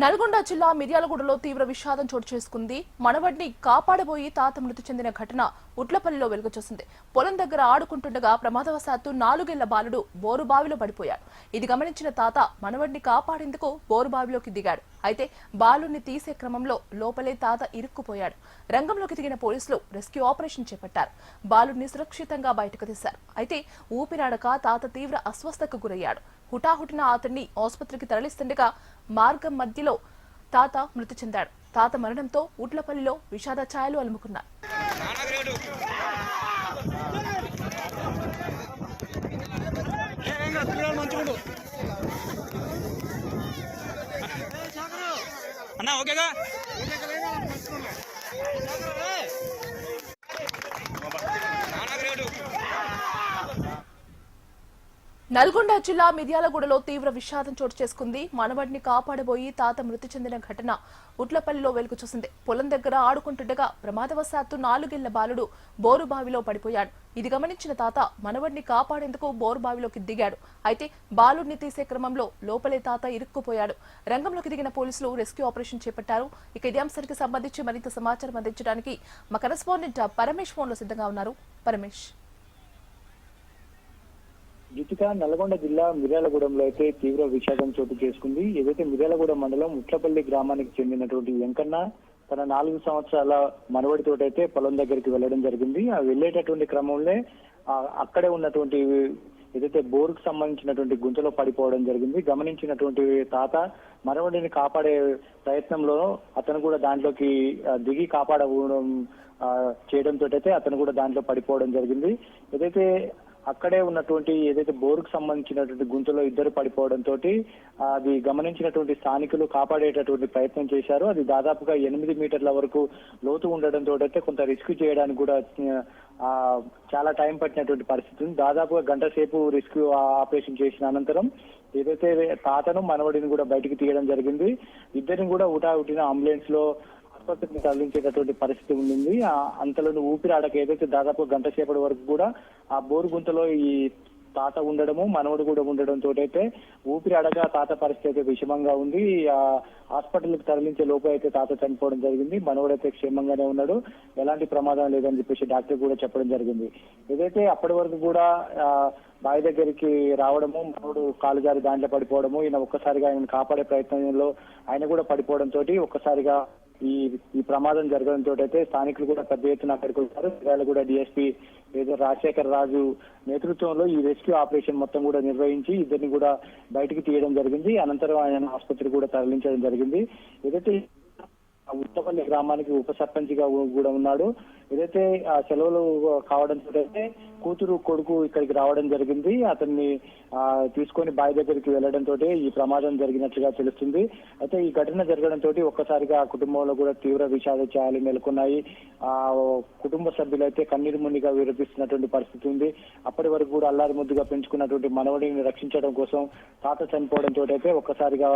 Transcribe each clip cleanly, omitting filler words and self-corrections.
నల్గొండ జిల్లా మిర్యాలగూడలో తీవ్ర విషాదం చోటు చేసుకుంది. మనవడిని కాపాడబోయి తాత మృతి చెందిన ఘటన ఉట్లపల్లిలో వెలుగుచూసింది. పొలం దగ్గర ఆడుకుంటుండగా ప్రమాదవశాత్తు 4 ఏళ్ల బాలుడు బోరుబావిలో పడిపోయాడు. ఇది గమనించిన తాత మనవడిని కాపాడేందుకు బోరుబావిలోకి దిగాడు. అయితే బాలుడిని తీసే క్రమంలో లోపలే తాత ఇరుక్కుపోయాడు. రంగంలోకి దిగిన పోలీసులు రెస్క్యూ ఆపరేషన్ చేపట్టారు. బాలుడిని సురక్షితంగా బయటకు తీశారు. అయితే ఊపిరాడక తాత తీవ్ర అస్వస్థతకు గురయ్యాడు. హుటాహుటిన అతన్ని ఆసుపత్రికి తరలిస్తుండగా మార్గం మధ్యలో తాత మృతి చెందాడు. తాత మరణంతో ఉట్లపల్లిలో విషాద ఛాయలు అలుముకున్నారు. నల్గొండ జిల్లా మిర్యాలగూడలో తీవ్ర విషాదం చోటు చేసుకుంది. మనవడిని కాపాడబోయి తాత మృతి చెందిన ఘటన ఉట్లపల్లిలో వెలుగుచూసింది. పొలం దగ్గర ఆడుకుంటుండగా ప్రమాదవశాత్తు 4 ఏళ్ల బాలుడు బోరుబావిలో పడిపోయాడు. ఇది గమనించిన తాత మనవడిని కాపాడేందుకు బోరుబావిలోకి దిగాడు. అయితే బాలుడిని తీసే క్రమంలో లోపలే తాత ఇరుక్కుపోయాడు. రంగంలోకి దిగిన పోలీసులు రెస్క్యూ ఆపరేషన్ చేపట్టారు. ఇక ఇదే అంశానికి సంబంధించి మరింత సమాచారం అందించడానికి మా కరెస్పాండెంట్ పరమేష్ ఫోన్ లో సిద్ధంగా ఉన్నారు. పరమేష్, గీతిక నల్గొండ జిల్లా మిర్యాలగూడెంలో అయితే తీవ్ర విషాదం చోటు చేసుకుంది. ఏదైతే మిర్యాలగూడెం మండలం ఉట్లపల్లి గ్రామానికి చెందినటువంటి వెంకన్న తన 4 సంవత్సరాల మనవడితోటైతే పొలం దగ్గరికి వెళ్లడం జరిగింది. ఆ వెళ్లేటటువంటి క్రమంలో అక్కడే ఉన్నటువంటి ఏదైతే బోరుకు సంబంధించినటువంటి గుంతలో పడిపోవడం జరిగింది. గమనించినటువంటి తాత మనవడిని కాపాడే ప్రయత్నంలో అతను కూడా దాంట్లోకి దిగి కాపాడడం చేయడంతో అయితే అతను కూడా దాంట్లో పడిపోవడం జరిగింది. ఏదైతే అక్కడే ఉన్నటువంటి ఏదైతే బోరుకు సంబంధించినటువంటి గుంతలో ఇద్దరు పడిపోవడంతో అది గమనించినటువంటి స్థానికులు కాపాడేటటువంటి ప్రయత్నం చేశారు. అది దాదాపుగా 8 మీటర్ల వరకు లోతు ఉండడంతో అయితే కొంత రిస్క్ చేయడానికి కూడా చాలా టైం పట్టినటువంటి పరిస్థితి ఉంది. దాదాపుగా గంట సేపు రెస్క్యూ ఆపరేషన్ చేసిన అనంతరం ఏదైతే తాతను మనవడిని కూడా బయటికి తీయడం జరిగింది. ఇద్దరిని కూడా ఉటాఉటిన అంబులెన్స్ లో ఆసుపత్రికి తరలించేటటువంటి పరిస్థితి ఉండింది. అంతలోని ఊపిరాడక ఏదైతే దాదాపు గంట సేపటి వరకు కూడా ఆ బోరు గుంతలో ఈ తాత ఉండడము మనవడు కూడా ఉండడంతో అయితే ఊపిరాడక తాత పరిస్థితి అయితే విషమంగా ఉంది. హాస్పిటల్కి తరలించే లోపు అయితే తాత చనిపోవడం జరిగింది. మనవడైతే క్షేమంగానే ఉన్నాడు, ఎలాంటి ప్రమాదం లేదని చెప్పేసి డాక్టర్ కూడా చెప్పడం జరిగింది. ఏదైతే అప్పటి వరకు కూడా బావి దగ్గరికి రావడము, మనవడు కాలు జారి దాంట్లో పడిపోవడము, ఈయన ఒక్కసారిగా ఆయన కాపాడే ప్రయత్నంలో ఆయన కూడా పడిపోవడంతో ఒక్కసారిగా ఈ ప్రమాదం జరగడంతో అయితే స్థానికులు కూడా పెద్ద ఎత్తున అక్కడికి వచ్చారు. మిర్యాలగూడ డిఎస్పీ ఏదో రాజశేఖర్ రాజు నేతృత్వంలో ఈ రెస్క్యూ ఆపరేషన్ మొత్తం కూడా నిర్వహించి ఇద్దరిని కూడా బయటికి తీయడం జరిగింది. అనంతరం ఆయన ఆసుపత్రికి కూడా తరలించడం జరిగింది. ఏదైతే ఉత్తపల్లి గ్రామానికి ఉప సర్పంచ్ గా కూడా ఉన్నాడు. ఏదైతే ఆ సెలవులు కావడంతో అయితే కూతురు కొడుకు ఇక్కడికి రావడం జరిగింది. అతన్ని తీసుకొని బావి దగ్గరికి వెళ్లడంతో ఈ ప్రమాదం జరిగినట్లుగా తెలుస్తుంది. అయితే ఈ ఘటన జరగడంతో ఒక్కసారిగా ఆ కుటుంబంలో కూడా తీవ్ర విషాద ఛాయలు నెలకొన్నాయి. ఆ కుటుంబ సభ్యులైతే కన్నీరు మునిగా విరపిస్తున్నటువంటి పరిస్థితి ఉంది. అప్పటి వరకు కూడా అల్లారి ముద్దుగా పెంచుకున్నటువంటి మనవడిని రక్షించడం కోసం తాత చనిపోవడంతో అయితే ఒక్కసారిగా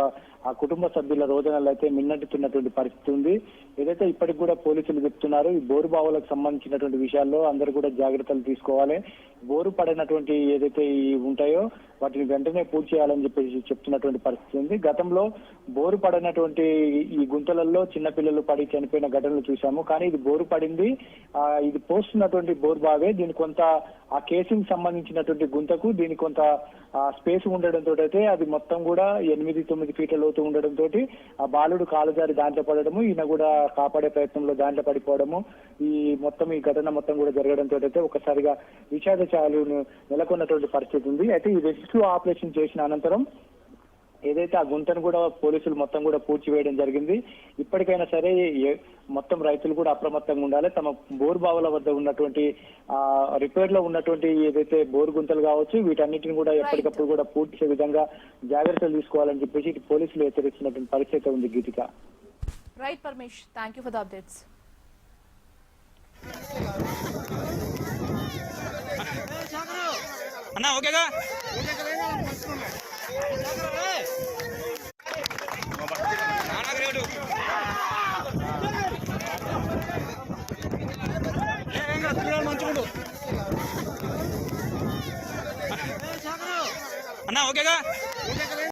ఆ కుటుంబ సభ్యుల రోజునలు అయితే మిన్నట్టుతున్నటువంటి పరిస్థితి ఉంది. ఏదైతే ఇప్పటికి కూడా పోలీసులు చెప్తున్నారు, ఈ బోరు బావులకు సంబంధించినటువంటి విషయాల్లో అందరూ కూడా జాగ్రత్తలు తీసుకోవాలి. బోరు పడినటువంటి ఏదైతే ఉంటాయో వాటిని వెంటనే పూర్తి చేయాలని చెప్పేసి చెప్తున్నటువంటి పరిస్థితి ఉంది. గతంలో బోరు పడినటువంటి ఈ గుంతలలో చిన్నపిల్లలు పడి చనిపోయిన ఘటనలు చూసాము. కానీ ఇది బోరు పడింది, ఇది పోస్తున్నటువంటి బోరు బావే. దీని కొంత ఆ కేసింగ్ సంబంధించినటువంటి గుంతకు దీని కొంత స్పేస్ ఉండడంతో అయితే అది మొత్తం కూడా 8-9 ఫీట్ల లోతు ఉండడంతో ఆ బాలుడు కాలు జారి దాంట్లో పడడము, ఈయన కూడా కాపాడే ప్రయత్నంలో దాంట్లో పడిపోవడము, ఈ ఘటన మొత్తం కూడా జరగడంతో అయితే ఒకసారిగా విషాద ఛాయలు నెలకొన్నటువంటి పరిస్థితి ఉంది. అయితే ఈ రెస్క్యూ ఆపరేషన్ చేసిన అనంతరం ఏదైతే ఆ గుంతను కూడా పోలీసులు మొత్తం కూడా పూడ్చివేయడం జరిగింది. ఇప్పటికైనా సరే మొత్తం రైతులు కూడా అప్రమత్తంగా ఉండాలి. తమ బోరు బావుల వద్ద ఉన్నటువంటి రిపేర్ లో ఉన్నటువంటి ఏదైతే బోరు గుంతలు కావచ్చు వీటన్నిటిని కూడా ఎప్పటికప్పుడు కూడా పూడ్చే విధంగా జాగ్రత్తలు తీసుకోవాలని చెప్పేసి పోలీసులు హెచ్చరిస్తున్నటువంటి పరిస్థితి ఉంది. Geethika. Right Paramesh, thank you for the updates. అన్నా ఓకేగా అన్నా ఓకేగా